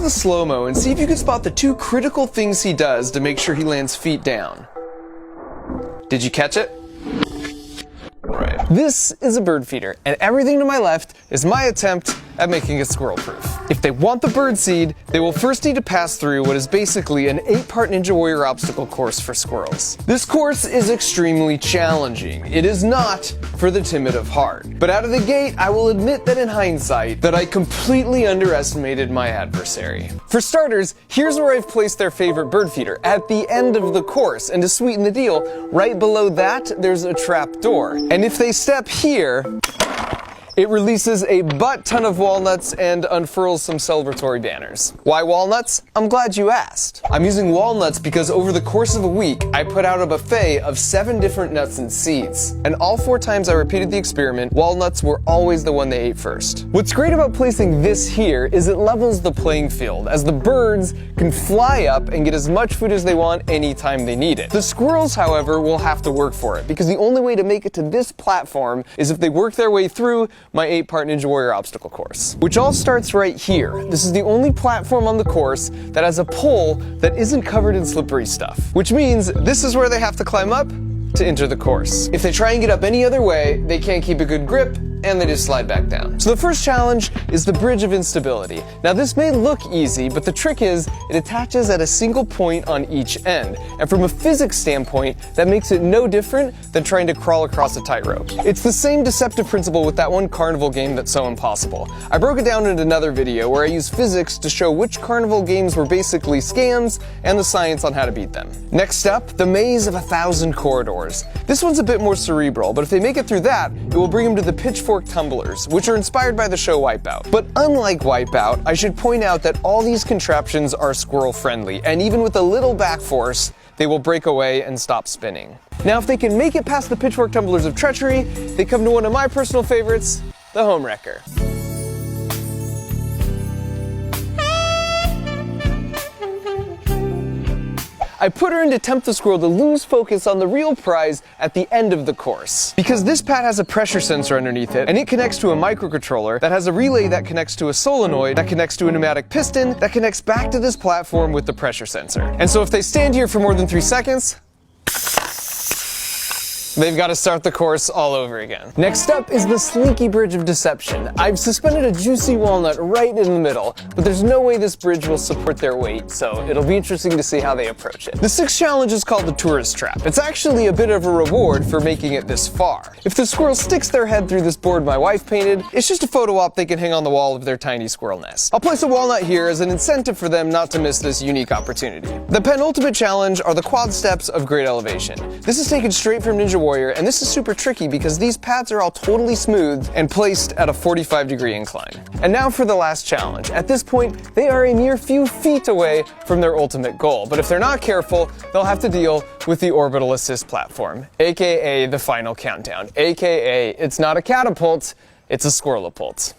the slow-mo and see if you can spot the two critical things he does to make sure he lands feet down. Did you catch it? Right. This is a bird feeder, and everything to my left is my attempt at making it squirrel-proof. If they want the bird seed, they will first need to pass through what is basically an 8-part Ninja Warrior obstacle course for squirrels. This course is extremely challenging. It is not for the timid of heart. But out of the gate, I will admit that in hindsight, that I completely underestimated my adversary. For starters, here's where I've placed their favorite bird feeder, at the end of the course. And to sweeten the deal, right below that, there's a trap door. And if they step here, it releases a butt ton of walnuts and unfurls some celebratory banners. Why walnuts? I'm glad you asked. I'm using walnuts because over the course of a week, I put out a buffet of 7 different nuts and seeds. And all 4 times I repeated the experiment, walnuts were always the one they ate first. What's great about placing this here is it levels the playing field, as the birds can fly up and get as much food as they want anytime they need it. The squirrels, however, will have to work for it, because the only way to make it to this platform is if they work their way through my 8-part Ninja Warrior obstacle course, which all starts right here. This is the only platform on the course that has a pole that isn't covered in slippery stuff, which means this is where they have to climb up to enter the course. If they try and get up any other way, they can't keep a good grip, and they just slide back down. So the first challenge is the bridge of instability. Now this may look easy, but the trick is it attaches at a single point on each end. And from a physics standpoint, that makes it no different than trying to crawl across a tightrope. It's the same deceptive principle with that one carnival game that's so impossible. I broke it down in another video where I used physics to show which carnival games were basically scams and the science on how to beat them. Next up, the maze of 1,000 corridors. This one's a bit more cerebral, but if they make it through that, it will bring them to the pitchfork tumblers, which are inspired by the show Wipeout. But unlike Wipeout, I should point out that all these contraptions are squirrel friendly, and even with a little back force, they will break away and stop spinning. Now, if they can make it past the pitchfork tumblers of treachery, they come to one of my personal favorites, the home wrecker. I put her in to tempt the squirrel to lose focus on the real prize at the end of the course. Because this pad has a pressure sensor underneath it, and it connects to a microcontroller that has a relay that connects to a solenoid, that connects to a pneumatic piston, that connects back to this platform with the pressure sensor. And so if they stand here for more than 3 seconds, they've got to start the course all over again. Next up is the slinky bridge of deception. I've suspended a juicy walnut right in the middle, but there's no way this bridge will support their weight, so it'll be interesting to see how they approach it. The 6th challenge is called the tourist trap. It's actually a bit of a reward for making it this far. If the squirrel sticks their head through this board my wife painted, it's just a photo op they can hang on the wall of their tiny squirrel nest. I'll place a walnut here as an incentive for them not to miss this unique opportunity. The penultimate challenge are the quad steps of great elevation. This is taken straight from Ninja Warrior, and this is super tricky because these pads are all totally smooth and placed at a 45-degree incline. And now for the last challenge. At this point, they are a mere few feet away from their ultimate goal, but if they're not careful, they'll have to deal with the orbital assist platform, aka the final countdown, aka it's not a catapult, it's a squirrelapult.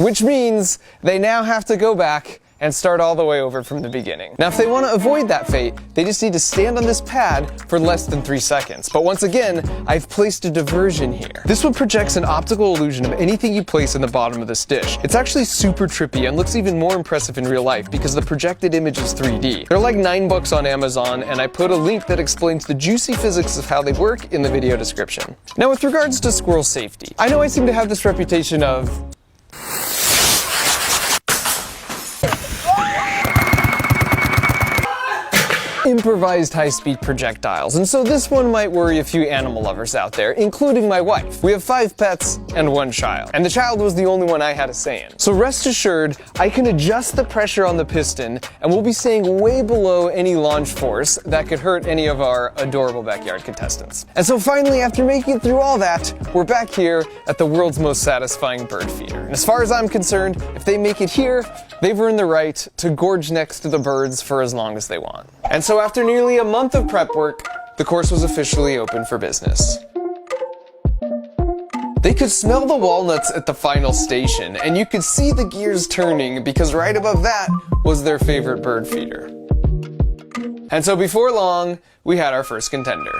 Which means they now have to go back and start all the way over from the beginning. Now, if they want to avoid that fate, they just need to stand on this pad for less than 3 seconds. But once again, I've placed a diversion here. This one projects an optical illusion of anything you place in the bottom of this dish. It's actually super trippy and looks even more impressive in real life because the projected image is 3D. They're like $9 on Amazon, and I put a link that explains the juicy physics of how they work in the video description. Now, with regards to squirrel safety, I know I seem to have this reputation of improvised high-speed projectiles, and so this one might worry a few animal lovers out there, including my wife. We have 5 pets and 1 child, and the child was the only one I had a say in. So rest assured, I can adjust the pressure on the piston, and we'll be staying way below any launch force that could hurt any of our adorable backyard contestants. And so finally, after making it through all that, we're back here at the world's most satisfying bird feeder. And as far as I'm concerned, if they make it here, they've earned the right to gorge next to the birds for as long as they want. And so after nearly a month of prep work, the course was officially open for business. They could smell the walnuts at the final station, and you could see the gears turning because right above that was their favorite bird feeder. And so before long, we had our first contender.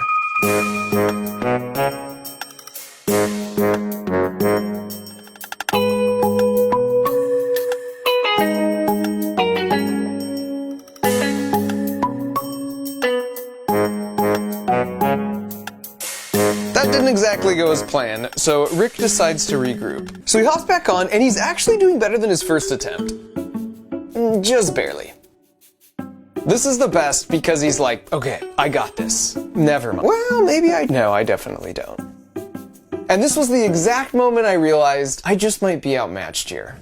exactly go as planned, so Rick decides to regroup. So he hops back on, and he's actually doing better than his first attempt. Just barely. This is the best because he's like, okay, I got this. Never mind. Well, maybe no, I definitely don't. And this was the exact moment I realized I just might be outmatched here.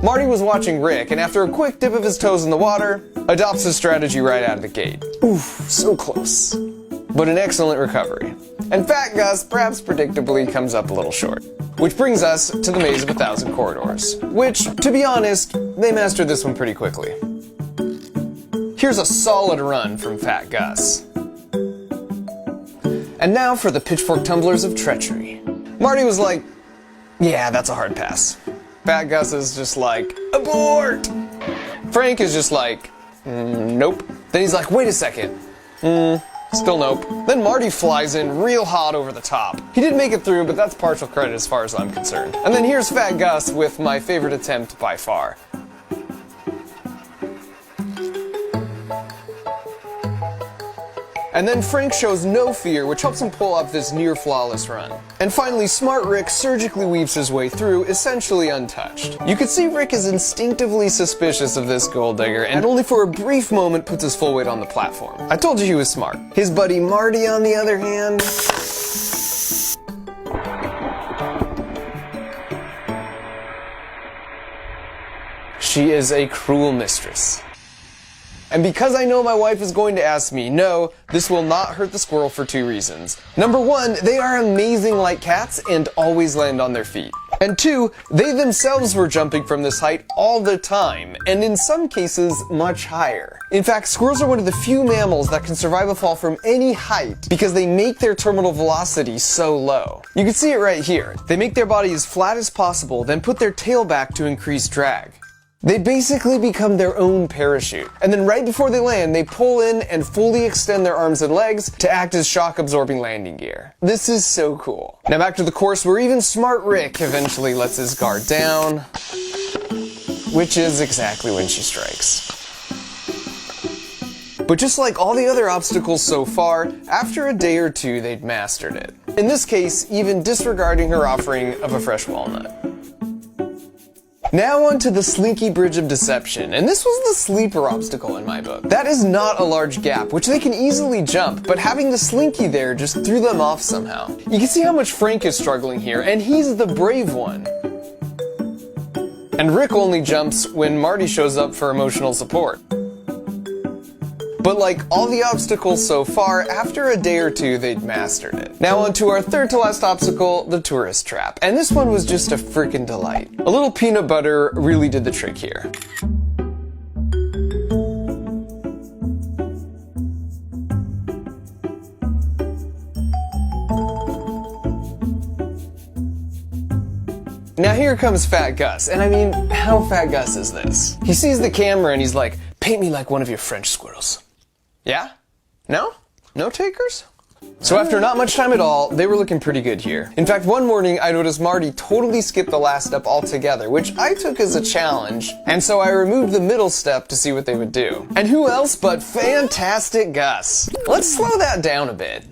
Marty was watching Rick, and after a quick dip of his toes in the water, adopts his strategy right out of the gate. Oof, so close. But an excellent recovery. And Fat Gus, perhaps predictably, comes up a little short. Which brings us to the Maze of 1,000 Corridors, which, to be honest, they mastered this one pretty quickly. Here's a solid run from Fat Gus. And now for the pitchfork tumblers of treachery. Marty was like, yeah, that's a hard pass. Fat Gus is just like, abort! Frank is just like, nope. Then he's like, wait a second. Still nope. Then Marty flies in real hot over the top. He did make it through, but that's partial credit as far as I'm concerned. And then here's Fat Gus with my favorite attempt by far. And then Frank shows no fear, which helps him pull off this near-flawless run. And finally, Smart Rick surgically weaves his way through, essentially untouched. You can see Rick is instinctively suspicious of this gold digger, and only for a brief moment puts his full weight on the platform. I told you he was smart. His buddy Marty, on the other hand... she is a cruel mistress. And because I know my wife is going to ask me, no, this will not hurt the squirrel for 2 reasons. Number 1, they are amazing like cats and always land on their feet. And 2, they themselves were jumping from this height all the time, and in some cases, much higher. In fact, squirrels are one of the few mammals that can survive a fall from any height because they make their terminal velocity so low. You can see it right here. They make their body as flat as possible, then put their tail back to increase drag. They basically become their own parachute. And then right before they land, they pull in and fully extend their arms and legs to act as shock-absorbing landing gear. This is so cool. Now back to the course where even Smart Rick eventually lets his guard down, which is exactly when she strikes. But just like all the other obstacles so far, after a day or 2, they'd mastered it. In this case, even disregarding her offering of a fresh walnut. Now on to the Slinky Bridge of Deception, and this was the sleeper obstacle in my book. That is not a large gap, which they can easily jump, but having the Slinky there just threw them off somehow. You can see how much Frank is struggling here, and he's the brave one. And Rick only jumps when Marty shows up for emotional support. But like all the obstacles so far, after a day or 2, they'd mastered it. Now on to our third to last obstacle, the tourist trap. And this one was just a freaking delight. A little peanut butter really did the trick here. Now here comes Fat Gus, and I mean, how Fat Gus is this? He sees the camera and he's like, paint me like one of your French squirrels. Yeah? No? No takers? So after not much time at all, they were looking pretty good here. In fact, one morning I noticed Marty totally skipped the last step altogether, which I took as a challenge, and so I removed the middle step to see what they would do. And who else but Fantastic Gus? Let's slow that down a bit.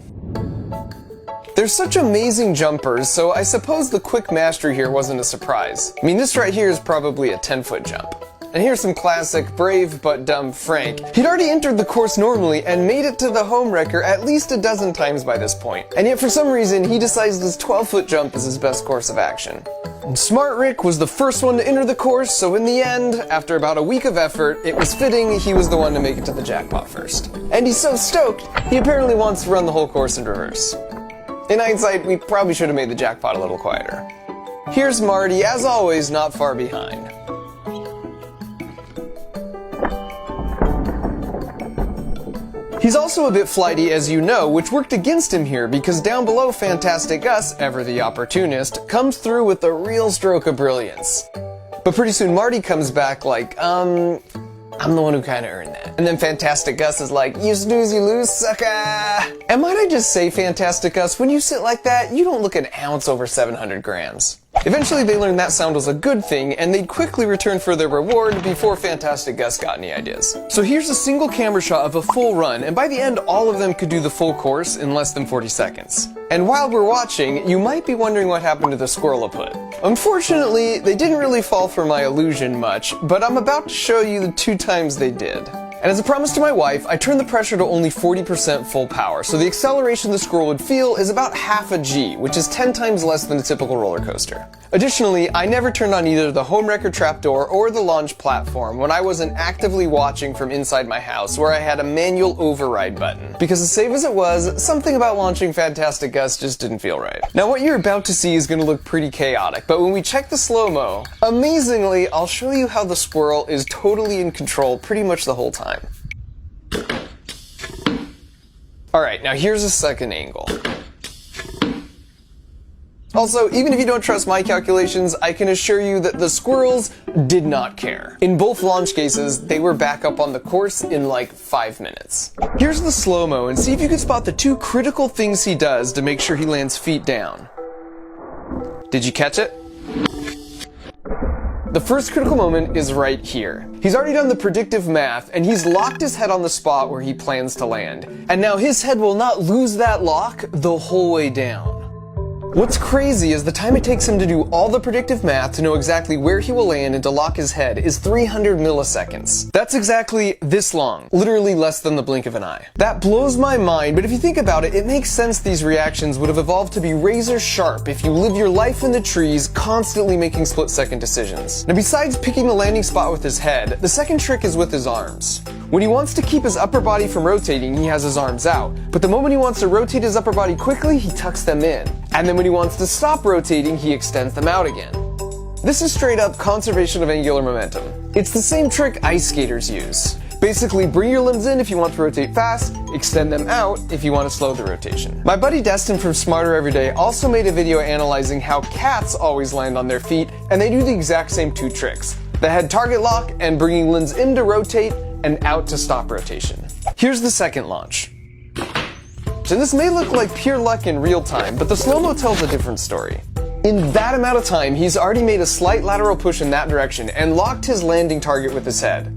They're such amazing jumpers, so I suppose the quick mastery here wasn't a surprise. I mean, this right here is probably a 10-foot jump. And here's some classic brave but dumb Frank. He'd already entered the course normally and made it to the home wrecker at least a dozen times by this point. And yet for some reason, he decides this 12-foot jump is his best course of action. And Smart Rick was the first one to enter the course, so in the end, after about a week of effort, it was fitting he was the one to make it to the jackpot first. And he's so stoked, he apparently wants to run the whole course in reverse. In hindsight, we probably should have made the jackpot a little quieter. Here's Marty, as always, not far behind. He's also a bit flighty, as you know, which worked against him here because down below Fantastic Gus, ever the opportunist, comes through with a real stroke of brilliance. But pretty soon Marty comes back like, I'm the one who kind of earned that. And then Fantastic Gus is like, you snooze, you lose, sucker. And might I just say, Fantastic Gus, when you sit like that, you don't look an ounce over 700 grams. Eventually they learned that sound was a good thing, and they'd quickly return for their reward before Fantastic Gus got any ideas. So here's a single camera shot of a full run, and by the end all of them could do the full course in less than 40 seconds. And while we're watching, you might be wondering what happened to the squirrelaput. Unfortunately, they didn't really fall for my illusion much, but I'm about to show you the 2 times they did. And as a promise to my wife, I turned the pressure to only 40% full power, so the acceleration the squirrel would feel is about half a G, which is 10 times less than a typical roller coaster. Additionally, I never turned on either the home wrecker trapdoor or the launch platform when I wasn't actively watching from inside my house where I had a manual override button. Because as safe as it was, something about launching Fantastic Gus just didn't feel right. Now what you're about to see is going to look pretty chaotic, but when we check the slow-mo, amazingly, I'll show you how the squirrel is totally in control pretty much the whole time. Alright, now here's a second angle. Also, even if you don't trust my calculations, I can assure you that the squirrels did not care. In both launch cases, they were back up on the course in like 5 minutes. Here's the slow-mo, and see if you can spot the 2 critical things he does to make sure he lands feet down. Did you catch it? The first critical moment is right here. He's already done the predictive math, and he's locked his head on the spot where he plans to land. And now his head will not lose that lock the whole way down. What's crazy is the time it takes him to do all the predictive math to know exactly where he will land and to lock his head is 300 milliseconds. That's exactly this long, literally less than the blink of an eye. That blows my mind, but if you think about it, it makes sense these reactions would have evolved to be razor sharp if you live your life in the trees, constantly making split-second decisions. Now besides picking the landing spot with his head, the second trick is with his arms. When he wants to keep his upper body from rotating, he has his arms out. But the moment he wants to rotate his upper body quickly, he tucks them in. And then when he wants to stop rotating, he extends them out again. This is straight up conservation of angular momentum. It's the same trick ice skaters use. Basically, bring your limbs in if you want to rotate fast, extend them out if you want to slow the rotation. My buddy Destin from Smarter Everyday also made a video analyzing how cats always land on their feet, and they do the exact same 2 tricks. The head target lock and bringing limbs in to rotate and out to stop rotation. Here's the second launch. And this may look like pure luck in real time, but the slow-mo tells a different story. In that amount of time, he's already made a slight lateral push in that direction and locked his landing target with his head.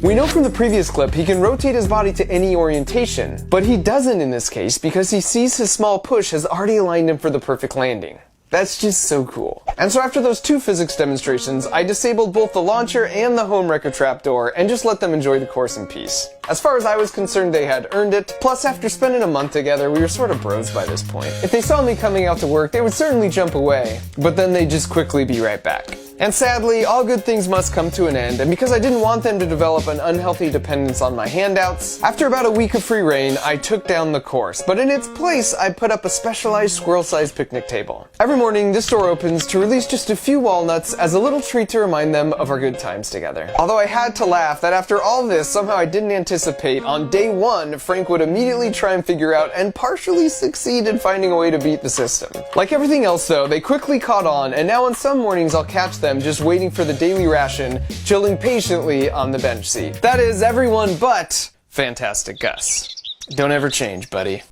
We know from the previous clip he can rotate his body to any orientation, but he doesn't in this case because he sees his small push has already aligned him for the perfect landing. That's just so cool. And so after those 2 physics demonstrations, I disabled both the launcher and the home wrecker trapdoor and just let them enjoy the course in peace. As far as I was concerned, they had earned it. Plus, after spending a month together, we were sort of bros by this point. If they saw me coming out to work, they would certainly jump away, but then they'd just quickly be right back. And sadly, all good things must come to an end, and because I didn't want them to develop an unhealthy dependence on my handouts, after about a week of free reign, I took down the course, but in its place, I put up a specialized squirrel-sized picnic table. Every morning, this door opens to release just a few walnuts as a little treat to remind them of our good times together. Although I had to laugh that after all this, somehow I didn't anticipate on day 1, Frank would immediately try and figure out and partially succeed in finding a way to beat the system. Like everything else though, they quickly caught on, and now on some mornings I'll catch them just waiting for the daily ration, chilling patiently on the bench seat. That is everyone but Fantastic Gus. Don't ever change, buddy.